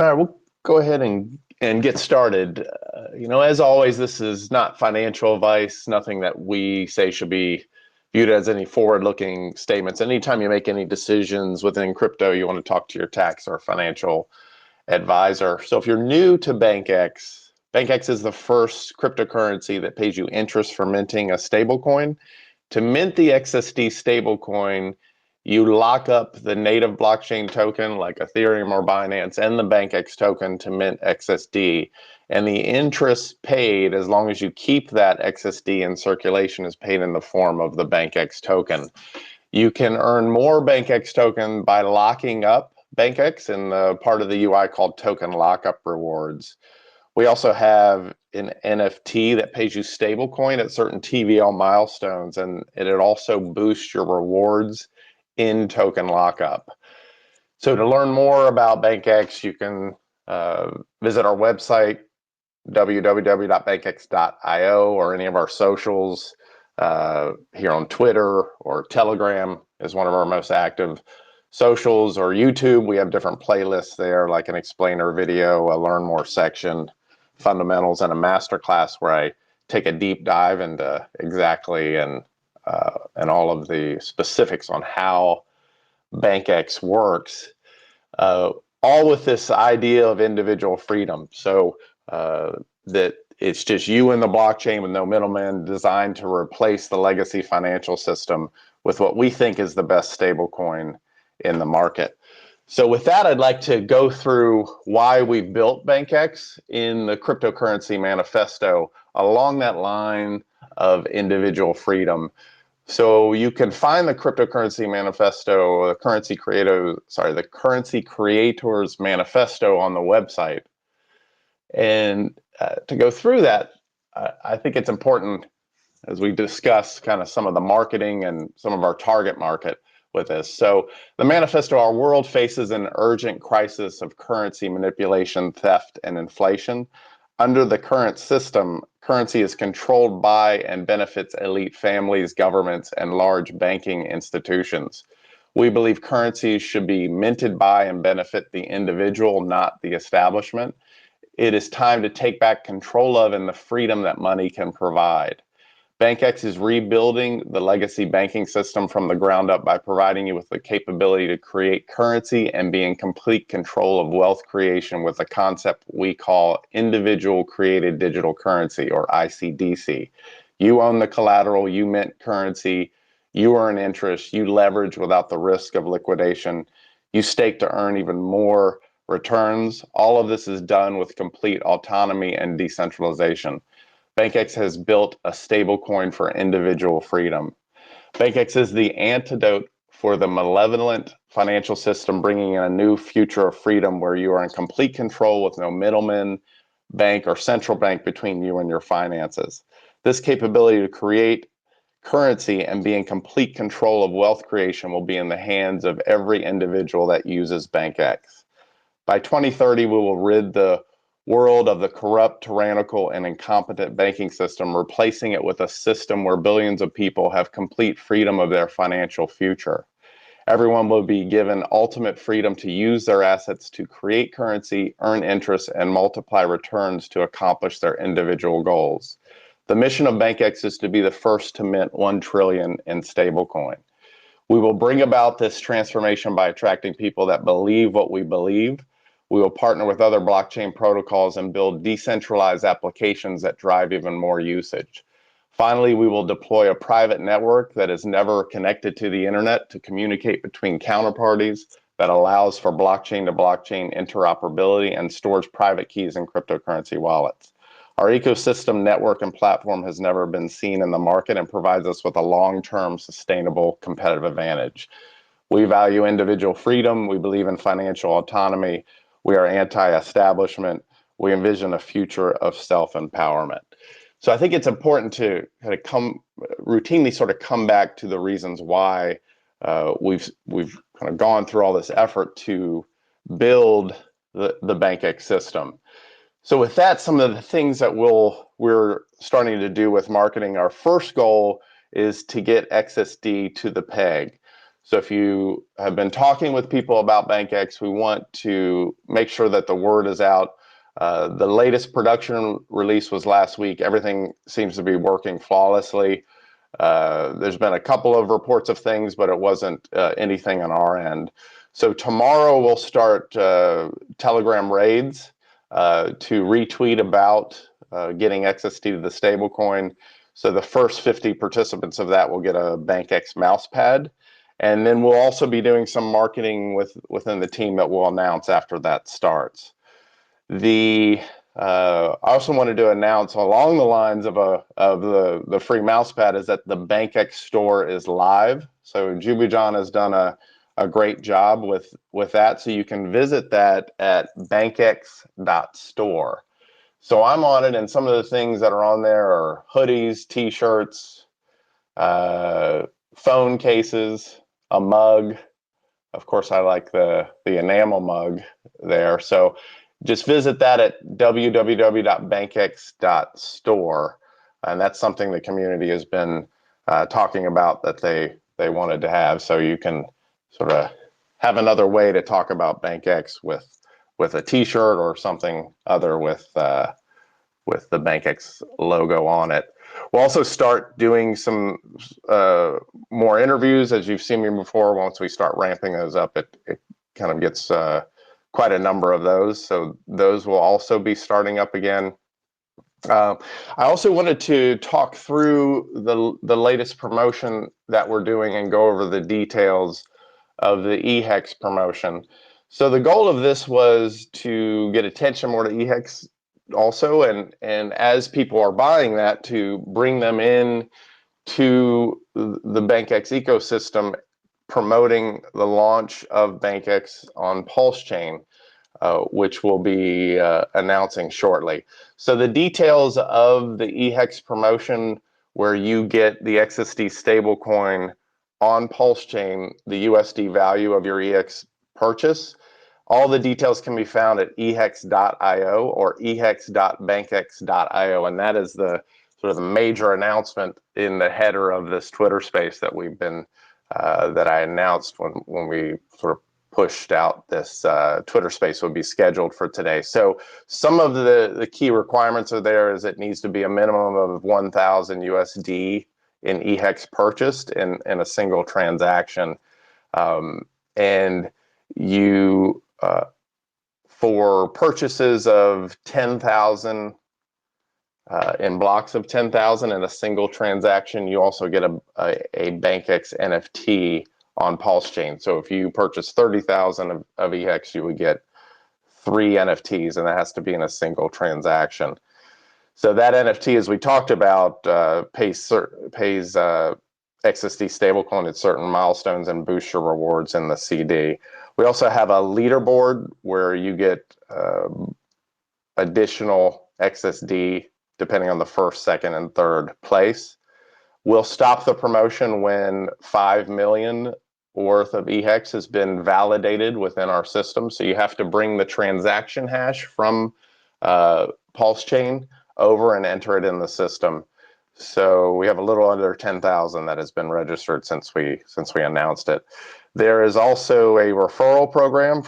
All right, we'll go ahead and get started. As always, this is not financial advice, nothing that we say should be viewed as any forward-looking statements. Anytime you make any decisions within crypto, you want to talk to your tax or financial advisor. So if you're new to BankX, BankX is the first cryptocurrency that pays you interest for minting a stablecoin. To mint the XSD stablecoin, you lock up the native blockchain token like Ethereum or Binance and the BankX token to mint XSD. And the interest paid, as long as you keep that XSD in circulation, is paid in the form of the BankX token. You can earn more BankX token by locking up BankX in the part of the UI called token lockup rewards. We also have an NFT that pays you stablecoin at certain TVL milestones, and it also boosts your rewards in token lockup. So to learn more about BankX, you can visit our website, www.bankx.io, or any of our socials here on Twitter, or Telegram is one of our most active socials, or YouTube. We have different playlists there, like an explainer video, a learn more section, fundamentals, and a masterclass where I take a deep dive into exactly and all of the specifics on how BankX works, all with this idea of individual freedom. So that it's just you and the blockchain with no middleman, designed to replace the legacy financial system with what we think is the best stablecoin in the market. So with that, I'd like to go through why we built BankX in the cryptocurrency manifesto along that line of individual freedom. So you can find the cryptocurrency manifesto, the currency creators manifesto on the website. And to go through that, I think it's important as we discuss kind of some of the marketing and some of our target market with this. So the manifesto: our world faces an urgent crisis of currency manipulation, theft, and inflation. Under the current system, currency is controlled by and benefits elite families, governments, and large banking institutions. We believe currencies should be minted by and benefit the individual, not the establishment. It is time to take back control of and the freedom that money can provide. BankX is rebuilding the legacy banking system from the ground up by providing you with the capability to create currency and be in complete control of wealth creation with a concept we call individual created digital currency, or ICDC. You own the collateral, you mint currency, you earn interest, you leverage without the risk of liquidation, you stake to earn even more returns. All of this is done with complete autonomy and decentralization. BankX has built a stablecoin for individual freedom. BankX is the antidote for the malevolent financial system, bringing in a new future of freedom where you are in complete control with no middleman, bank, or central bank between you and your finances. This capability to create currency and be in complete control of wealth creation will be in the hands of every individual that uses BankX. By 2030, we will rid the world of the corrupt, tyrannical, and incompetent banking system, replacing it with a system where billions of people have complete freedom of their financial future. Everyone will be given ultimate freedom to use their assets to create currency, earn interest, and multiply returns to accomplish their individual goals. The mission of BankX is to be the first to mint 1 trillion in stablecoin. We will bring about this transformation by attracting people that believe what we believe. We will partner with other blockchain protocols and build decentralized applications that drive even more usage. Finally, we will deploy a private network that is never connected to the internet to communicate between counterparties, that allows for blockchain to blockchain interoperability and stores private keys in cryptocurrency wallets. Our ecosystem, network, and platform has never been seen in the market and provides us with a long-term sustainable competitive advantage. We value individual freedom. We believe in financial autonomy. We are anti-establishment. We envision a future of self-empowerment. So I think it's important to kind of routinely sort of come back to the reasons why we've kind of gone through all this effort to build the BankX system. So with that, some of the things that we're starting to do with marketing, our first goal is to get XSD to the peg. So if you have been talking with people about BankX, we want to make sure that the word is out. The latest production release was last week. Everything seems to be working flawlessly. There's been a couple of reports of things, but it wasn't anything on our end. So tomorrow we'll start Telegram raids to retweet about getting XST to the stablecoin. So the first 50 participants of that will get a BankX mouse pad. And then we'll also be doing some marketing within the team that we'll announce after that starts. I also wanted to announce along the lines of the free mouse pad is that the BankX store is live. So Jubijan has done a great job with that. So you can visit that at bankx.store. So I'm on it, and some of the things that are on there are hoodies, t-shirts, phone cases, a mug. Of course, I like the enamel mug there. So just visit that at www.bankx.store. And that's something the community has been talking about that they wanted to have. So you can sort of have another way to talk about BankX with a t-shirt or something other with the BankX logo on it. We'll also start doing some more interviews, as you've seen me before. Once we start ramping those up, it kind of gets quite a number of those. So those will also be starting up again. I also wanted to talk through the latest promotion that we're doing and go over the details of the eHex promotion. So the goal of this was to get attention more to eHex also, and as people are buying that, to bring them in to the BankX ecosystem, promoting the launch of BankX on Pulse Chain, which we'll be announcing shortly. So the details of the eHex promotion, where you get the XSD stablecoin on Pulse Chain, the USD value of your eHex purchase, all the details can be found at eHex.io or eHex.bankx.io, and that is the sort of the major announcement in the header of this Twitter space that we've been that I announced when we sort of pushed out this Twitter space would be scheduled for today. So some of the key requirements are there is it needs to be a minimum of 1,000 USD in eHex purchased in a single transaction, and you for purchases of 10,000 in blocks of 10,000 in a single transaction, you also get a BankX NFT on Pulse Chain. So if you purchase 30,000 of eHex, you would get 3 NFTs, and that has to be in a single transaction. So that NFT, as we talked about, pays XSD stablecoin at certain milestones and boosts your rewards in the CD. We also have a leaderboard where you get additional XSD depending on the first, second, and third place. We'll stop the promotion when 5 million worth of eHex has been validated within our system. So you have to bring the transaction hash from Pulse Chain over and enter it in the system. So we have a little under 10,000 that has been registered since we announced it. There is also a referral program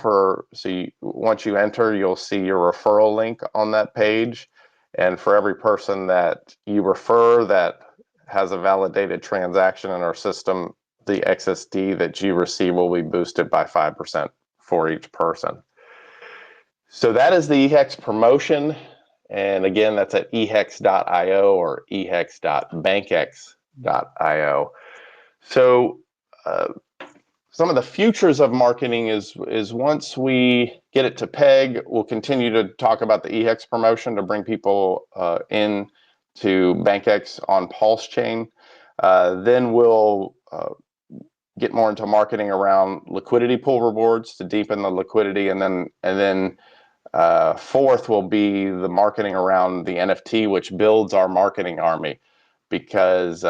once you enter, you'll see your referral link on that page. And for every person that you refer that has a validated transaction in our system, the XSD that you receive will be boosted by 5% for each person. So that is the eHex promotion. And again, that's at eHex.io or eHex.bankx.io. So some of the futures of marketing is once we get it to peg, we'll continue to talk about the eHex promotion to bring people in to BankX on Pulse Chain. Then we'll get more into marketing around liquidity pool rewards to deepen the liquidity, and then fourth will be the marketing around the NFT, which builds our marketing army, because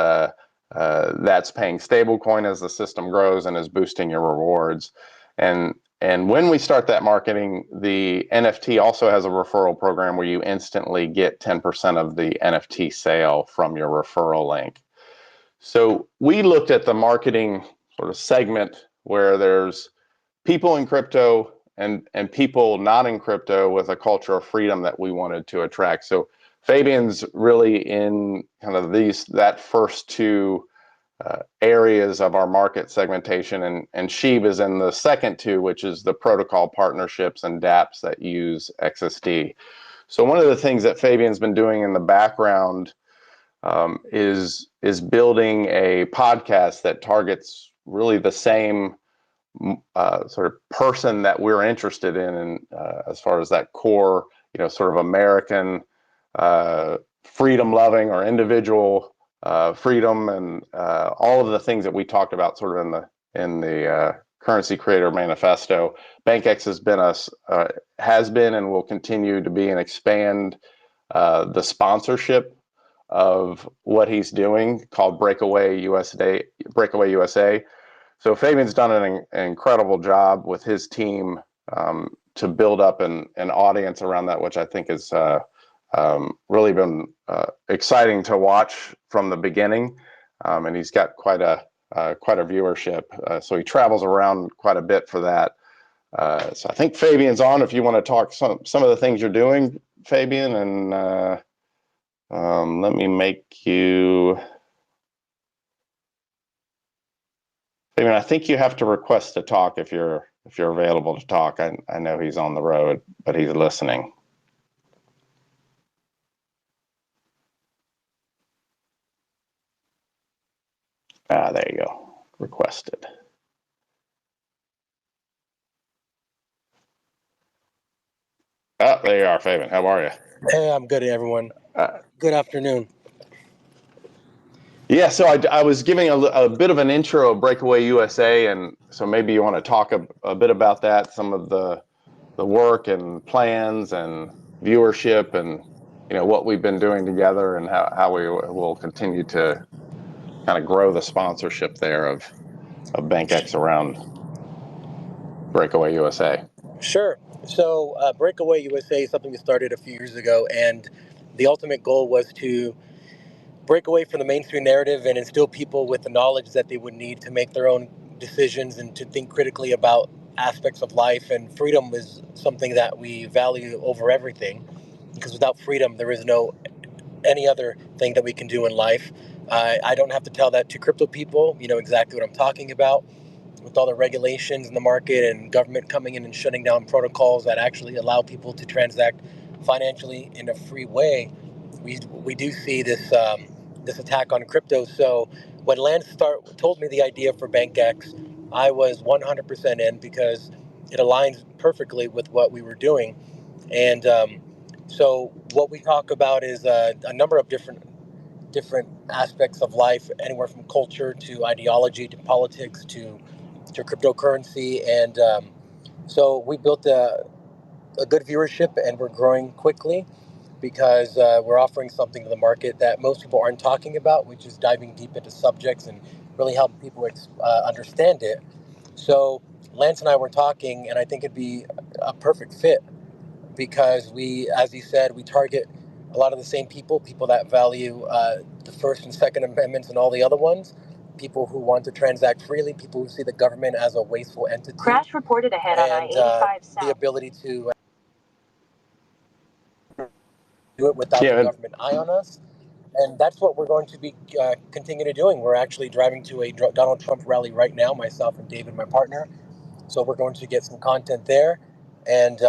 that's paying stablecoin as the system grows and is boosting your rewards. And when we start that marketing, the NFT also has a referral program where you instantly get 10% of the NFT sale from your referral link. So we looked at the marketing sort of segment where there's people in crypto and people not in crypto with a culture of freedom that we wanted to attract. So Fabian's really in kind of that first two areas of our market segmentation, and Sheeb is in the second two, which is the protocol partnerships and dApps that use XSD. So one of the things that Fabian's been doing in the background is building a podcast that targets really the same sort of person that we're interested in as far as that core, sort of American freedom-loving or individual freedom, and all of the things that we talked about sort of in the Currency Creator Manifesto. BankX has been and will continue to be and expand the sponsorship of what he's doing, called Breakaway USA. So Fabian's done an incredible job with his team to build up an audience around that, which I think is really been exciting to watch from the beginning. And he's got quite a viewership. So he travels around quite a bit for that. So I think Fabian's on if you want to talk some of the things you're doing, Fabian, and let me make you. Fabian, I think you have to request to talk if you're available to talk. I know he's on the road, but he's listening. There you go. Requested. Oh, there you are, Fabian. How are you? Hey, I'm good, everyone. Good afternoon. Yeah, so I was giving a bit of an intro of Breakaway USA, and so maybe you want to talk a bit about that, some of the work and plans and viewership, and what we've been doing together, and how we will continue to kind of grow the sponsorship there of BankX around Breakaway USA. Sure. So Breakaway USA is something we started a few years ago, and the ultimate goal was to break away from the mainstream narrative and instill people with the knowledge that they would need to make their own decisions and to think critically about aspects of life. And freedom is something that we value over everything, because without freedom, there is no any other thing that we can do in life. I don't have to tell that to crypto people. You know exactly what I'm talking about. With all the regulations in the market and government coming in and shutting down protocols that actually allow people to transact financially in a free way, we do see this this attack on crypto. So when Lance told me the idea for BankX, I was 100% in, because it aligns perfectly with what we were doing. And so what we talk about is a number of different aspects of life, anywhere from culture to ideology to politics to cryptocurrency. And so we built a good viewership, and we're growing quickly because we're offering something to the market that most people aren't talking about, which is diving deep into subjects and really helping people understand it. So Lance and I were talking, and I think it'd be a perfect fit, because we, as you said, we target a lot of the same people that value the First and Second Amendments and all the other ones, people who want to transact freely, people who see the government as a wasteful entity. Crash reported ahead on I-85 South. The ability to do it without the government eye on us. And that's what we're going to be continuing to doing. We're actually driving to a Donald Trump rally right now, myself and David, my partner. So we're going to get some content there. And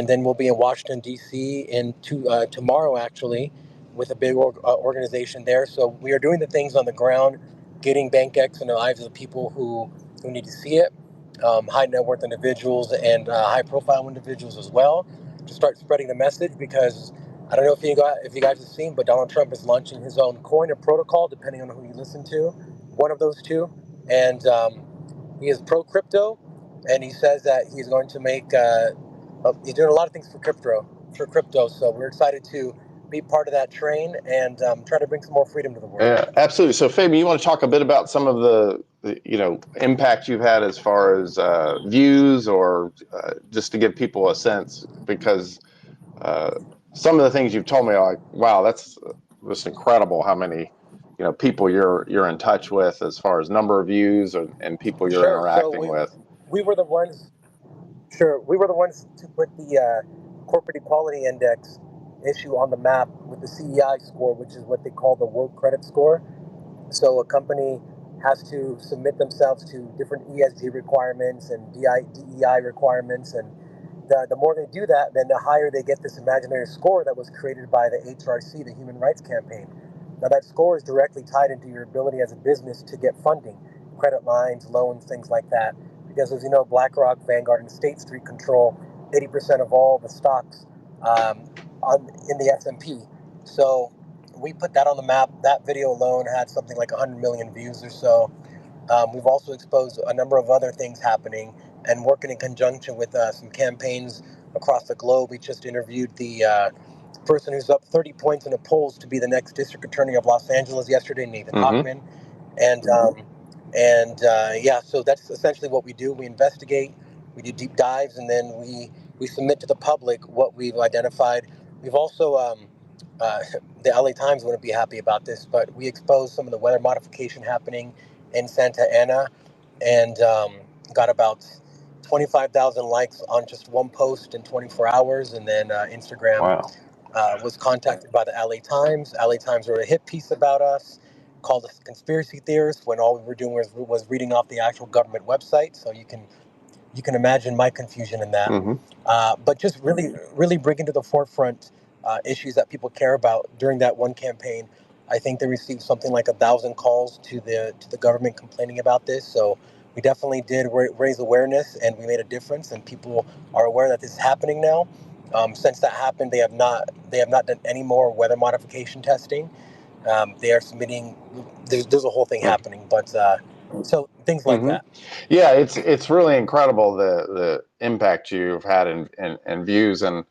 then we'll be in Washington, D.C. tomorrow, actually, with a big organization there. So we are doing the things on the ground, getting BankX in the lives of the people who need to see it, high net worth individuals and high profile individuals as well, to start spreading the message. Because I don't know if you guys have seen, but Donald Trump is launching his own coin or protocol, depending on who you listen to, one of those two. And he is pro crypto, and he says that he's going to make he's doing a lot of things for crypto. So we're excited to be part of that train and try to bring some more freedom to the world. Yeah, absolutely. So Fabian, you want to talk a bit about some of the impact you've had as far as views, or just to give people a sense, because some of the things you've told me are like, wow, that's just incredible how many people you're in touch with as far as number of views and people you're interacting with. We were the ones. Sure. We were the ones to put the corporate equality index issue on the map with the CEI score, which is what they call the world credit score. So a company has to submit themselves to different ESG requirements and DEI requirements. And the more they do that, then the higher they get this imaginary score that was created by the HRC, the Human Rights Campaign. Now, that score is directly tied into your ability as a business to get funding, credit lines, loans, things like that. Because as you know, BlackRock, Vanguard, and State Street control 80% of all the stocks in the S&P. So we put that on the map. That video alone had something like 100 million views or so. We've also exposed a number of other things happening and working in conjunction with some campaigns across the globe. We just interviewed the person who's up 30 points in the polls to be the next district attorney of Los Angeles yesterday, Nathan Hochman. Yeah, so that's essentially what we do. We investigate, we do deep dives, and then we submit to the public what we've identified. We've also the LA Times wouldn't be happy about this, but we exposed some of the weather modification happening in Santa Ana, and got about 25,000 likes on just one post in 24 hours. And then Instagram was contacted by the LA Times. LA Times wrote a hit piece about us, called us conspiracy theorists, when all we were doing was reading off the actual government website. So you can imagine my confusion in that. But just really bringing to the forefront issues that people care about. During that one campaign, I think they received something like 1,000 calls to the government complaining about this. So we definitely did raise awareness, and we made a difference, and people are aware that this is happening now. Since that happened, they have not done any more weather modification testing. They are submitting. There's a whole thing happening, but so things like that. Yeah, it's really incredible the impact you've had in views, and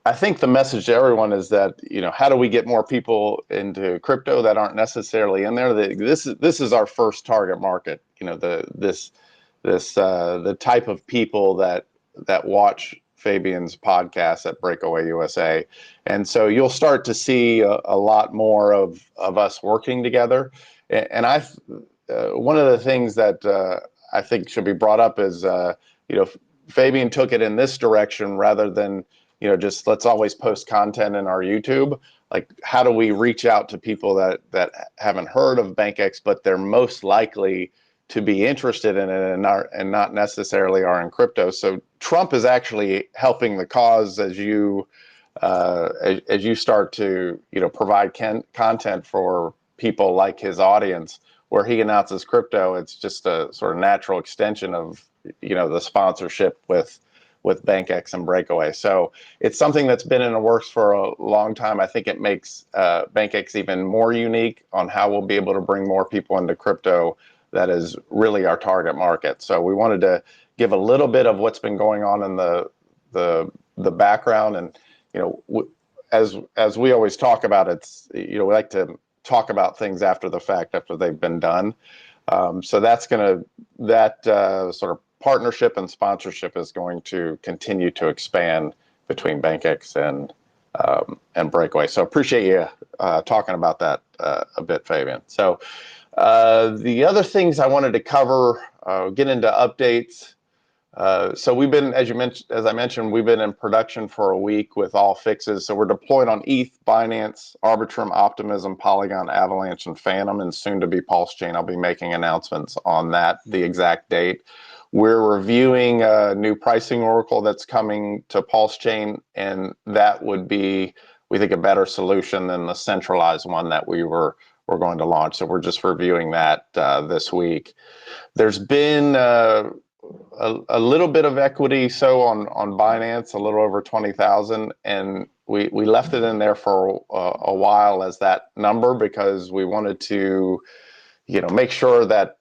I think the message to everyone is that, how do we get more people into crypto that aren't necessarily in there? This is our first target market. The type of people that watch Fabian's podcast at Breakaway USA, and so you'll start to see a lot more of us working together. And one of the things that I think should be brought up is Fabian took it in this direction rather than just let's always post content in our YouTube. Like, how do we reach out to people that haven't heard of BankX, but they're most likely to be interested in it and not necessarily are in crypto? So Trump is actually helping the cause as you start to provide content for people like his audience, where he announces crypto. It's just a sort of natural extension of the sponsorship with BankX and Breakaway. So it's something that's been in the works for a long time. I think it makes BankX even more unique on how we'll be able to bring more people into crypto. That is really our target market. So we wanted to give a little bit of what's been going on in the background, and as we always talk about, we like to talk about things after the fact, after they've been done. So that sort of partnership and sponsorship is going to continue to expand between BankX and Breakaway. So appreciate you talking about that a bit, Fabian. So the other things I wanted to cover, get into updates. So we've been, as I mentioned, we've been in production for a week with all fixes. So we're deployed on ETH, Binance, Arbitrum, Optimism, Polygon, Avalanche, and Phantom, and soon to be Pulse Chain. I'll be making announcements on that, the exact date. We're reviewing a new pricing oracle that's coming to Pulse Chain, and that would be, we think, a better solution than the centralized one that we're going to launch. So we're just reviewing that this week. There's been a little bit of equity on Binance, a little over 20,000, and we left it in there for a while as that number, because we wanted to make sure that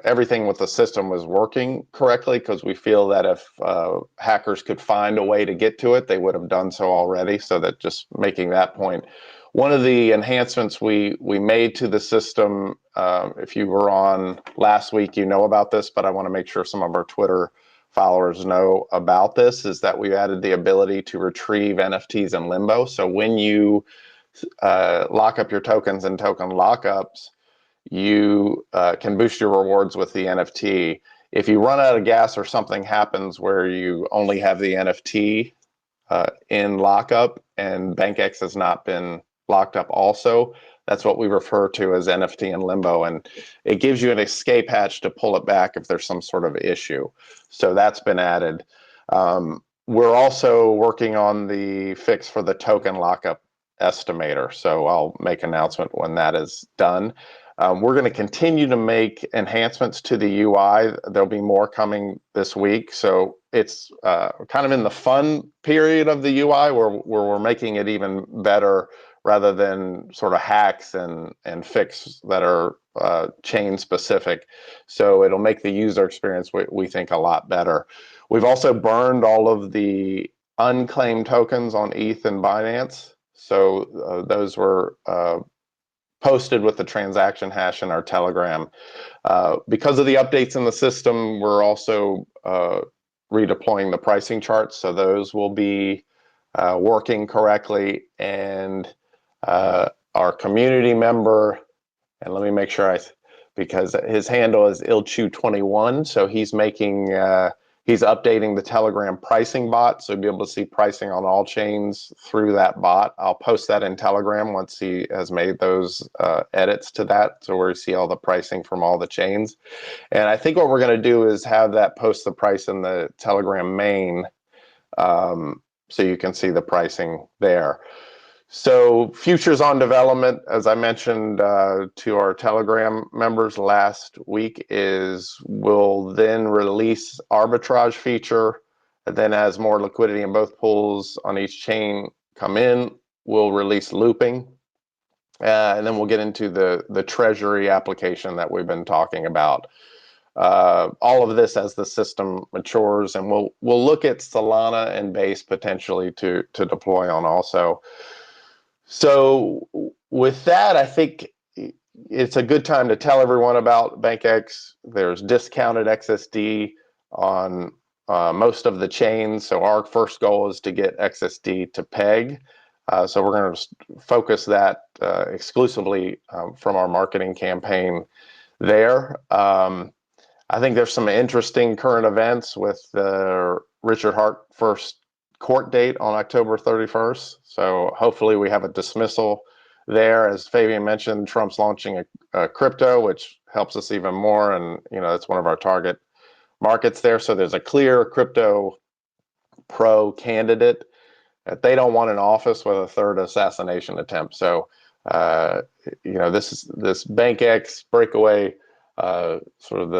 everything with the system was working correctly, because we feel that if hackers could find a way to get to it, they would have done so already. So that, just making that point. One of the enhancements we made to the system, if you were on last week, about this, but I want to make sure some of our Twitter followers know about this, is that we added the ability to retrieve NFTs in limbo. So when you lock up your tokens and token lockups, you can boost your rewards with the NFT. if you run out of gas or something happens where you only have the NFT in lockup and BankX has not been locked up also, that's what we refer to as NFT in limbo, and it gives you an escape hatch to pull it back if there's some sort of issue. So that's been added. We're also working on the fix for the token lockup estimator, so I'll make an announcement when that is done. We're going to continue to make enhancements to the UI. There'll be more coming this week. So it's kind of in the fun period of the UI where we're making it even better rather than sort of hacks and fix that are chain specific. So it'll make the user experience, we think, a lot better. We've also burned all of the unclaimed tokens on ETH and Binance. So those were posted with the transaction hash in our Telegram. Because of the updates in the system, we're also redeploying the pricing charts, so those will be working correctly. And our community member, and let me make sure because his handle is ilchu21, so he's making he's updating the Telegram pricing bot, so you'll be able to see pricing on all chains through that bot. I'll post that in Telegram once he has made those edits to that, so where you see all the pricing from all the chains. And I think what we're going to do is have that post the price in the Telegram main, so you can see the pricing there. So futures on development, as I mentioned to our Telegram members last week, is we'll then release arbitrage feature. And then as more liquidity in both pools on each chain come in, we'll release looping. And then we'll get into the treasury application that we've been talking about. All of this as the system matures, and we'll look at Solana and Base potentially to deploy on also. So with that, I think it's a good time to tell everyone about BankX. There's discounted XSD on most of the chains. So our first goal is to get XSD to peg. So we're going to focus that exclusively from our marketing campaign there. I think there's some interesting current events with Richard Hart first court date on October 31st. So hopefully we have a dismissal there. As Fabian mentioned, Trump's launching a crypto, which helps us even more. And, that's one of our target markets there. So there's a clear crypto pro candidate that they don't want in office with a third assassination attempt. So, this BankX breakaway, sort of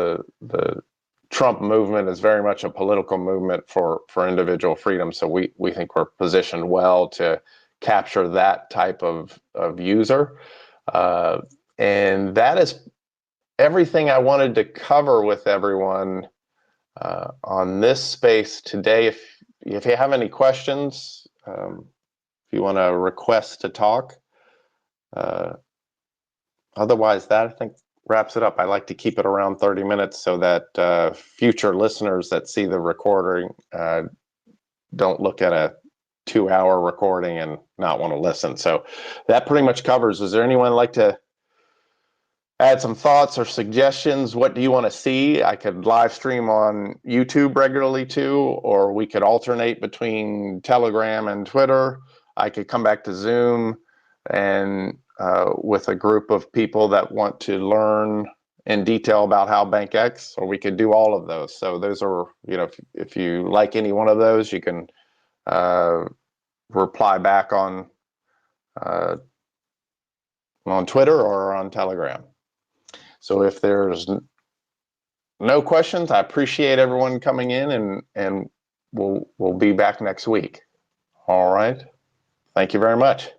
the Trump movement is very much a political movement for individual freedom. So we think we're positioned well to capture that type of user. And that is everything I wanted to cover with everyone on this space today. If you have any questions, if you want to request to talk, otherwise that I think wraps it up. I like to keep it around 30 minutes so that future listeners that see the recording don't look at a 2-hour recording and not want to listen. So that pretty much covers. Is there anyone like to add some thoughts or suggestions? What do you want to see? I could live stream on YouTube regularly too, or we could alternate between Telegram and Twitter. I could come back to Zoom and with a group of people that want to learn in detail about how BankX, or we could do all of those. So those are, if you like any one of those, you can reply back on Twitter or on Telegram. So if there's no questions, I appreciate everyone coming in, and we'll be back next week. All right. Thank you very much.